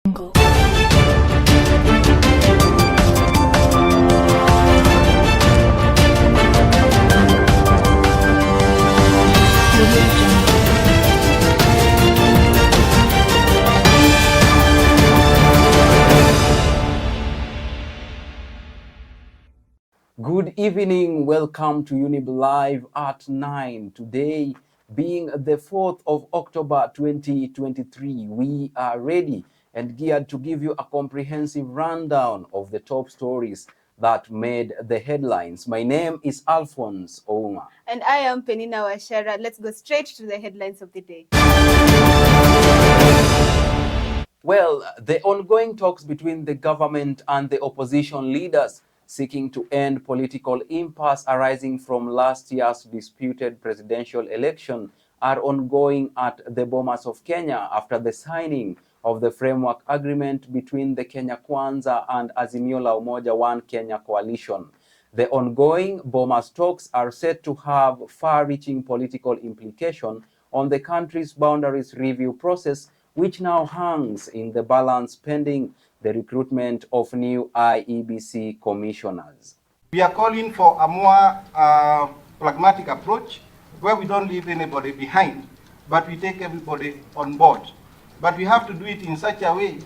Good evening, welcome to Younib Live at 9. Today being the 4th of October 2023, we are ready and geared to give you a comprehensive rundown of the top stories that made the headlines. My name is Alphonse Ouma. And I am Penina Washara. Let's go straight to the headlines of the day. Well, the ongoing talks between the government and the opposition leaders seeking to end political impasse arising from last year's disputed presidential election are ongoing at the Bomas of Kenya after the signing of the framework agreement between the Kenya Kwanza and Azimio la Umoja One Kenya coalition. The ongoing Bomas talks are set to have far-reaching political implication on the country's boundaries review process, which now hangs in the balance pending the recruitment of new IEBC commissioners. We are calling for a more pragmatic approach where we don't leave anybody behind, but we take everybody on board. But we have to do it in such a way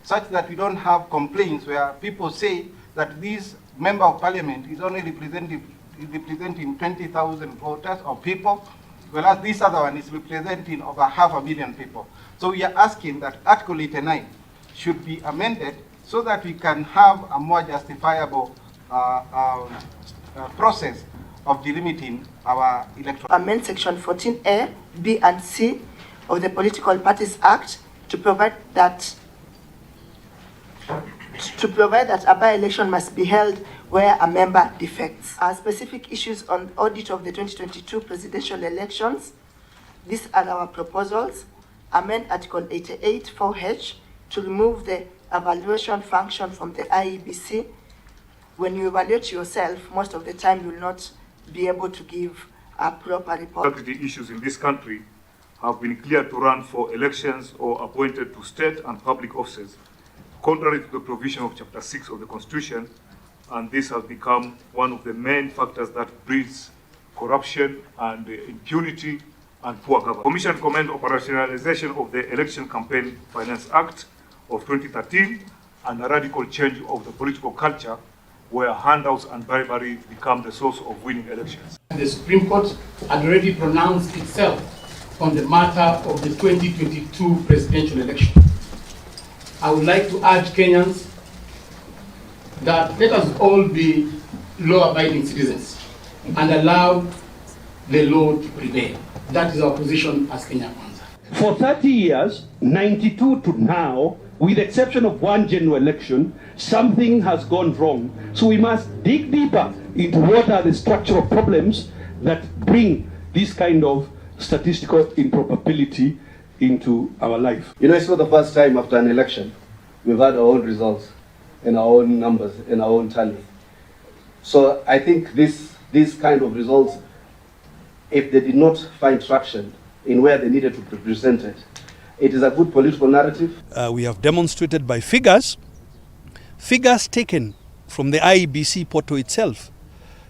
such that we don't have complaints where people say that this member of parliament is only representing 20,000 voters or people, whereas this other one is representing over 500,000 people. So we are asking that Article 89 should be amended so that we can have a more justifiable process of delimiting our electoral. Amend Section 14A, B and C of the Political Parties Act to provide that a by-election must be held where a member defects. Specific issues on audit of the 2022 presidential elections. These are our proposals. Amend Article 88 4H to remove the evaluation function from the IEBC. When you evaluate yourself, most of the time you will not be able to give a proper report. The issues in this country have been cleared to run for elections or appointed to state and public offices, contrary to the provision of Chapter 6 of the Constitution, and this has become one of the main factors that breeds corruption and impunity and poor government. The Commission commends operationalization of the Election Campaign Finance Act of 2013 and a radical change of the political culture where handouts and bribery become the source of winning elections. The Supreme Court had already pronounced itself on the matter of the 2022 presidential election. I would like to urge Kenyans that let us all be law-abiding citizens and allow the law to prevail. That is our position as Kenya Kwanza. For 30 years, 92 to now, with the exception of one general election, something has gone wrong. So we must dig deeper into what are the structural problems that bring this kind of statistical improbability into our life. You know, it's not the first time after an election we've had our own results and our own numbers and our own tally. So I think these kind of results, if they did not find traction in where they needed to be presented, it is a good political narrative. We have demonstrated by figures taken from the IEBC portal itself,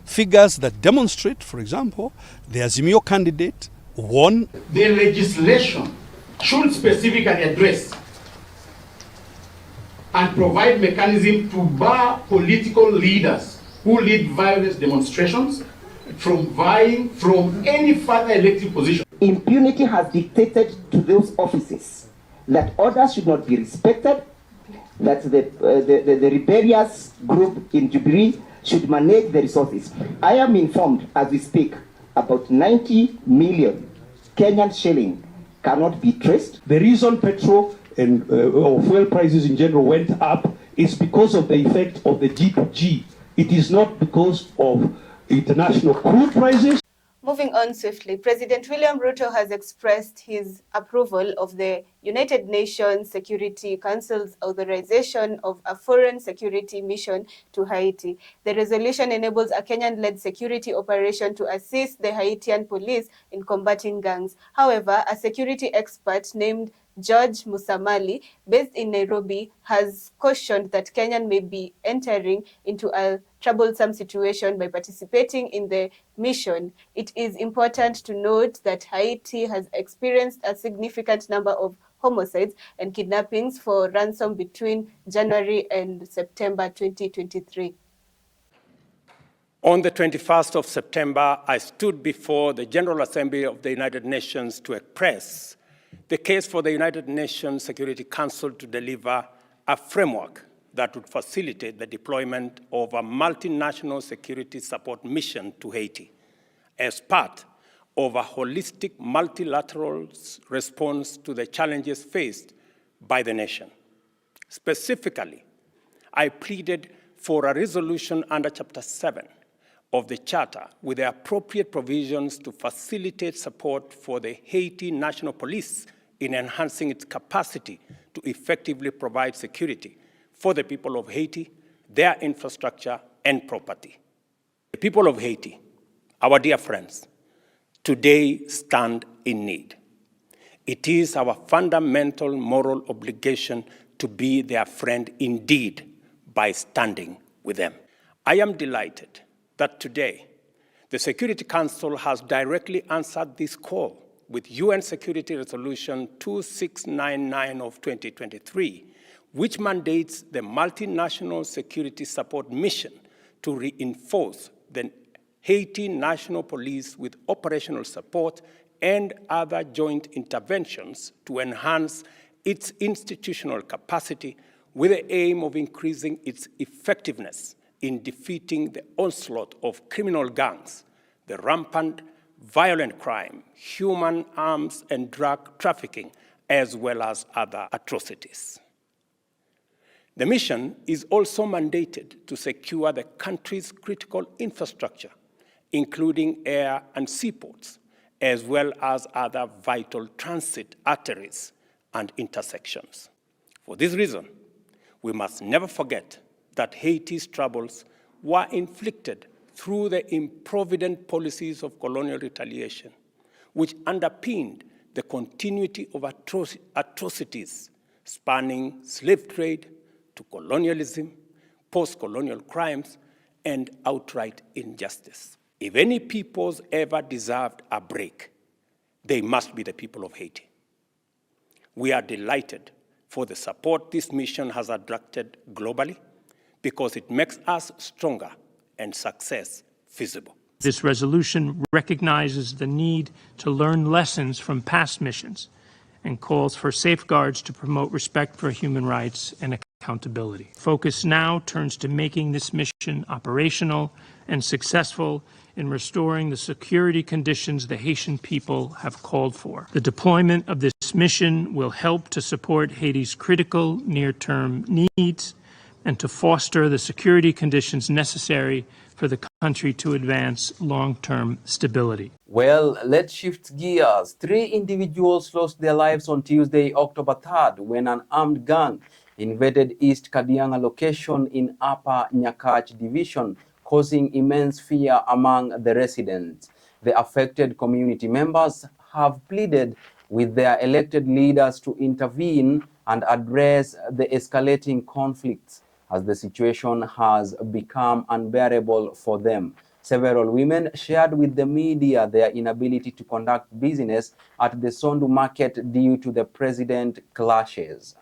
figures that demonstrate, for example, the Azimio candidate won. The legislation should specifically address and provide mechanism to bar political leaders who lead violent demonstrations from vying from any further elective position. Impunity has dictated to those offices that orders should not be respected, that the rebellious group in Jubilee should manage the resources. I am informed as we speak about 90 million Kenyan shilling cannot be traced. The reason petrol and or fuel prices in general went up is because of the effect of the G2G. It is not because of international crude prices. Moving on swiftly, President William Ruto has expressed his approval of the United Nations Security Council's authorization of a foreign security mission to Haiti. The resolution enables a Kenyan-led security operation to assist the Haitian police in combating gangs. However, a security expert named George Musamali, based in Nairobi, has cautioned that Kenya may be entering into a troublesome situation by participating in the mission. It is important to note that Haiti has experienced a significant number of homicides and kidnappings for ransom between January and September 2023. On the 21st of September, I stood before the General Assembly of the United Nations to express the case for the United Nations Security Council to deliver a framework that would facilitate the deployment of a multinational security support mission to Haiti as part of a holistic multilateral response to the challenges faced by the nation. Specifically, I pleaded for a resolution under Chapter 7 of the Charter with the appropriate provisions to facilitate support for the Haiti National Police in enhancing its capacity to effectively provide security for the people of Haiti, their infrastructure, and property. The people of Haiti, our dear friends, today stand in need. It is our fundamental moral obligation to be their friend indeed by standing with them. I am delighted that today the Security Council has directly answered this call with UN Security Resolution 2699 of 2023, which mandates the multinational security support mission to reinforce the Haiti National Police with operational support and other joint interventions to enhance its institutional capacity with the aim of increasing its effectiveness in defeating the onslaught of criminal gangs, the rampant violent crime, human arms and drug trafficking, as well as other atrocities. The mission is also mandated to secure the country's critical infrastructure, including air and seaports, as well as other vital transit arteries and intersections. For this reason, we must never forget that Haiti's troubles were inflicted through the improvident policies of colonial retaliation, which underpinned the continuity of atrocities spanning slave trade to colonialism, post-colonial crimes, and outright injustice. If any peoples ever deserved a break, they must be the people of Haiti. We are delighted for the support this mission has attracted globally, because it makes us stronger and success feasible. This resolution recognizes the need to learn lessons from past missions and calls for safeguards to promote respect for human rights and accountability. Focus now turns to making this mission operational and successful in restoring the security conditions the Haitian people have called for. The deployment of this mission will help to support Haiti's critical near-term needs and to foster the security conditions necessary for the country to advance long-term stability. Well, let's shift gears. 3 individuals lost their lives on Tuesday, October 3rd, when an armed gang invaded East Kadianga location in Upper Nyakach Division, causing immense fear among the residents. The affected community members have pleaded with their elected leaders to intervene and address the escalating conflicts, as the situation has become unbearable for them. Several women shared with the media their inability to conduct business at the Sondu market due to the president clashes.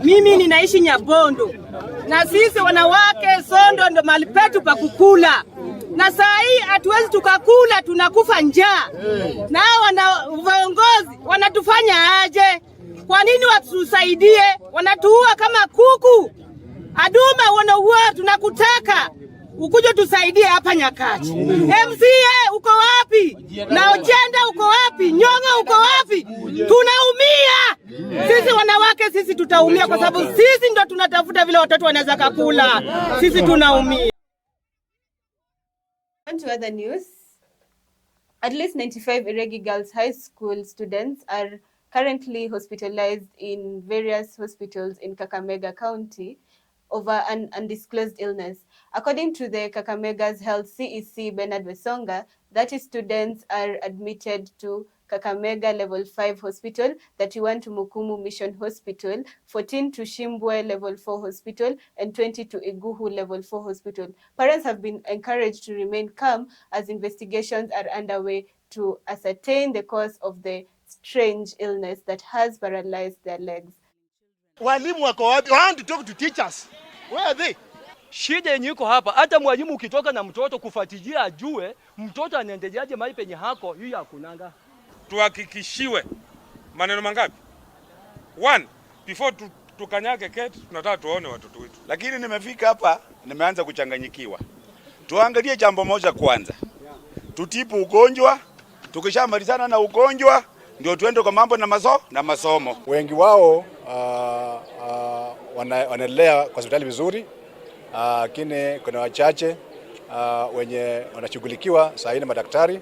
Mimi ninaishi Nyabondo na sisi wanawake Sondo ndo mahali petu pa kukula, na saa hii hatuwezi tukakula, tunakufa njaa. Na viongozi wanatufanya aje? Kwa nini watusaidie? Wanatuua kama kuku. Aduma wanaua, tunakutaka ukuje tusaidie hapa Nyakach. MCA uko wapi? Na Ojenda uko wapi? Nyonga uko wapi? Tunaumia. Sisi wanawake sisi tutaumia kwa sababu sisi ndo tunatafuta vile watoto wanaweza kukula. Sisi tunaumia. On to other news. At least 95 Iregi Girls High School students are currently hospitalized in various hospitals in Kakamega County over an undisclosed illness. According to the Kakamega's Health CEC, Bernard Wesonga, 30 students are admitted to Kakamega Level 5 Hospital, 31 to Mukumu Mission Hospital, 14 to Shimbwe Level 4 Hospital, and 20 to Iguhu Level 4 Hospital. Parents have been encouraged to remain calm as investigations are underway to ascertain the cause of the strange illness that has paralyzed their legs. Walimu wako wapi? I want to talk to teachers. Where are they? Shida yenye iko hapa, hata mwalimu ukitoka na mtoto kufuatilia ajue mtoto anaendeleaje mahali penye hako, hiyo hakunanga. Tuhakikishiwe maneno mangapi? 1, before tukanyage kete, tunataka tuone watoto wetu. Lakini nimefika hapa, nimeanza kuchanganyikiwa. Tuangalie jambo moja kwanza. Tutibu ugonjwa, tukishamalizana na ugonjwa ndio tuende kwa mambo na masomo. Wengi wao wanaendelea kwa hospitali vizuri, lakini kuna wachache wenye wanashughulikiwa saa hii na madaktari.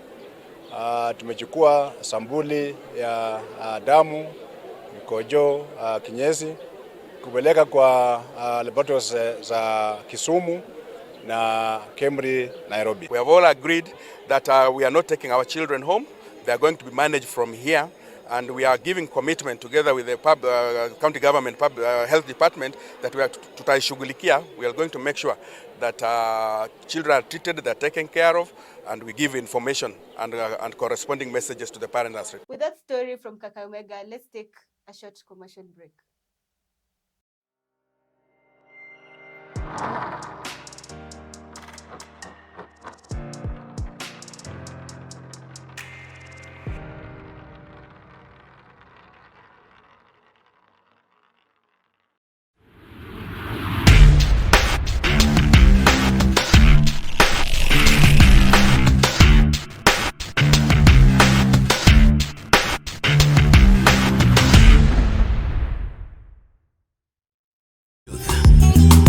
Tumechukua sampuli ya damu, mkojo, kinyesi kupeleka kwa laboratories za Kisumu na Kemri, Nairobi. We have all agreed that we are not taking our children home. They are going to be managed from here, and we are giving commitment together with the county government health department that we are tutaishughulikia. We are going to make sure that children are treated, they are taken care of, and we give information and corresponding messages to the parents. With that story from Kakamega, let's take a short commercial break.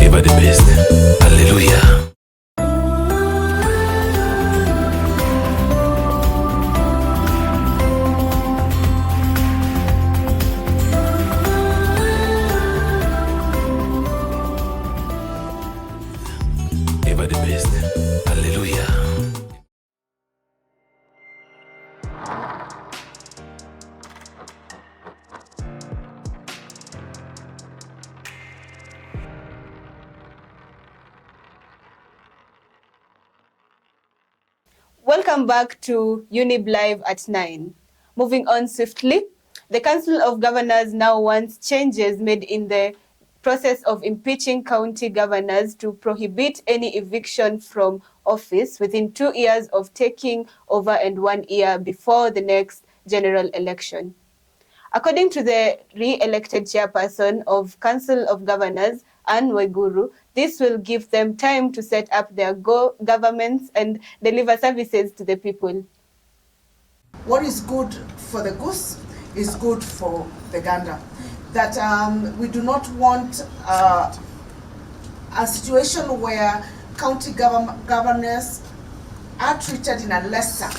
Ever the best. Hallelujah. Ever the best. Hallelujah. Welcome back to Younib Live at 9. Moving on swiftly, the Council of Governors now wants changes made in the process of impeaching county governors to prohibit any eviction from office within 2 years of taking over and 1 year before the next general election. According to the re-elected chairperson of Council of Governors, Anne Waiguru, this will give them time to set up their governments and deliver services to the people. What is good for the goose is good for the gander. That we do not want a situation where county governors are treated in a lesser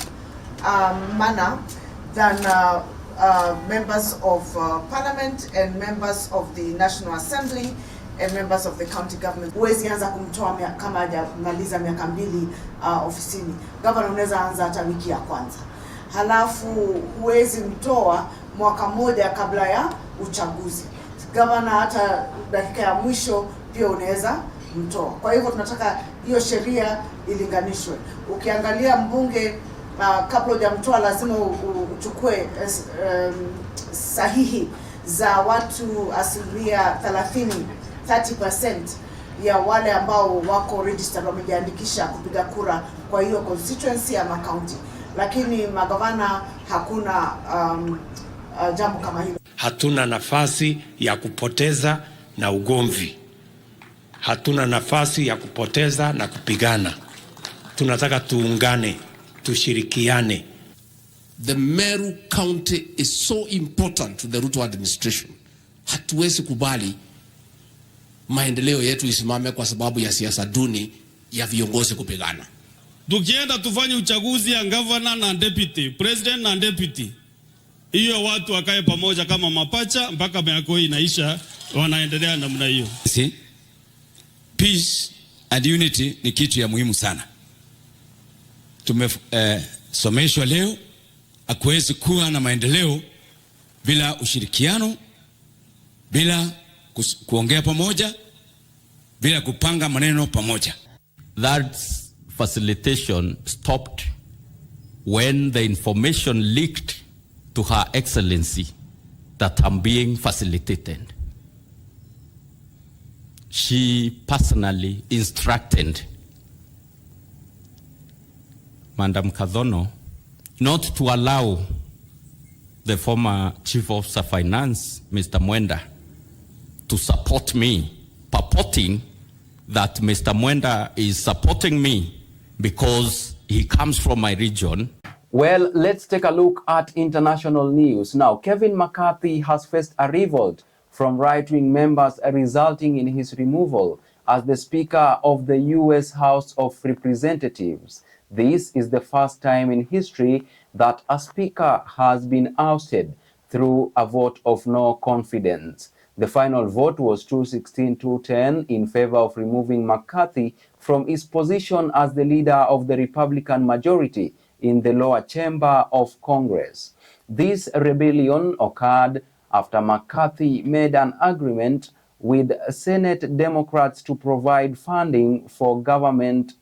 manner than members of parliament and members of the National Assembly and members of the county government. Huwezi anza kumtoa kama hajamaliza miaka 2 ofisini. Governor unaweza anza hata wiki ya kwanza. Halafu huwezi mtoa mwaka mmoja kabla ya uchaguzi. Governor hata dakika ya mwisho pia unaweza mtoa. Kwa hivyo tunataka hiyo sheria ilinganishwe. Ukiangalia mbunge kabla hujamtoa lazima uchukue sahihi za watu 30%. ya wale ambao wako registered wamejiandikisha kupiga kura kwa hiyo constituency ama county, lakini magavana hakuna jambo kama hilo. Hatuna nafasi ya kupoteza na ugomvi. Hatuna nafasi ya kupoteza na kupigana. Tunataka tuungane, tushirikiane. The Meru County is so important to the Ruto administration. Hatuwezi kubali maendeleo yetu isimame kwa sababu ya siasa duni ya viongozi kupigana. Tukienda tufanye uchaguzi ya governor na deputy, president na deputy, hiyo watu wakae pamoja kama mapacha mpaka miaka inaisha, wanaendelea namna hiyo. Peace and unity ni kitu ya muhimu sana. Tumesomeshwa leo hakuwezi kuwa na maendeleo bila ushirikiano, bila kuongea pamoja, bila kupanga maneno pamoja. That facilitation stopped when the information leaked to Her Excellency that I'm being facilitated. She personally instructed Madam Kadhono not to allow the former Chief Officer Finance, Mr. Mwenda, to support me, purporting that Mr. Mwenda is supporting me because he comes from my region. Well, let's take a look at international news. Now, Kevin McCarthy has faced a revolt from right-wing members resulting in his removal as the Speaker of the U.S. House of Representatives. This is the first time in history that a Speaker has been ousted through a vote of no confidence. The final vote was 216-210 in favor of removing McCarthy from his position as the leader of the Republican majority in the lower chamber of Congress. This rebellion occurred after McCarthy made an agreement with Senate Democrats to provide funding for government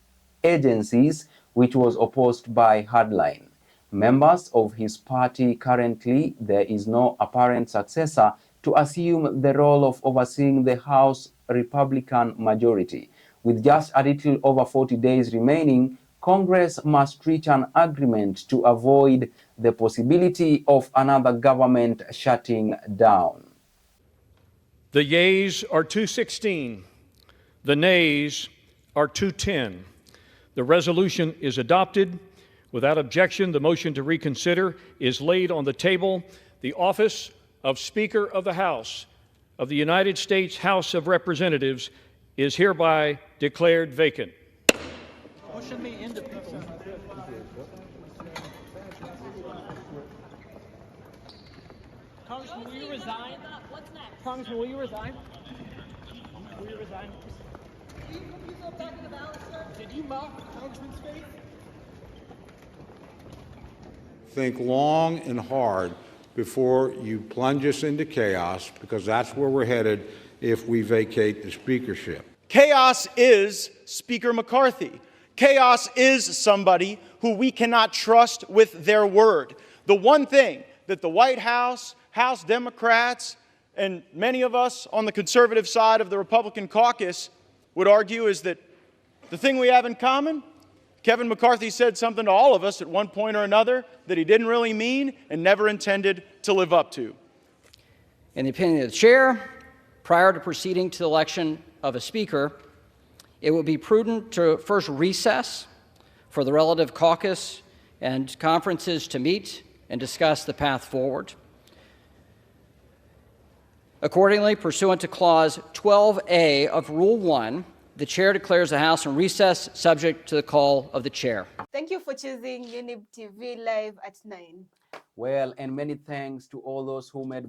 agencies, which was opposed by Hardline. Members of his party currently, there is no apparent successor to assume the role of overseeing the House Republican majority. With just a little over 40 days remaining, Congress must reach an agreement to avoid the possibility of another government shutting down. The yeas are 216. The nays are 210. The resolution is adopted. Without objection, the motion to reconsider is laid on the table. The office of Speaker of the House of the United States House of Representatives is hereby declared vacant. Motion me into people. Congressman, will you resign? What's next? Congressman, will you resign? Will you resign? Did you mock the Congressman's face? Think long and hard before you plunge us into chaos, because that's where we're headed if we vacate the speakership. Chaos is Speaker McCarthy. Chaos is somebody who we cannot trust with their word. The one thing that the White House, House Democrats, and many of us on the conservative side of the Republican caucus would argue is that the thing we have in common, Kevin McCarthy said something to all of us at one point or another that he didn't really mean and never intended to live up to. In the opinion of the chair, prior to proceeding to the election of a speaker, it would be prudent to first recess for the relative caucus and conferences to meet and discuss the path forward. Accordingly, pursuant to Clause 12A of Rule 1, the chair declares the House in recess subject to the call of the chair. Thank you for choosing Younib TV live at 9. Well, and many thanks to all those who made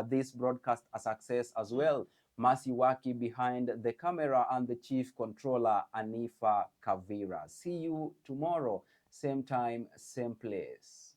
this broadcast a success as well. Mercy Waki behind the camera and the chief controller, Anifa Kavira. See you tomorrow, same time, same place.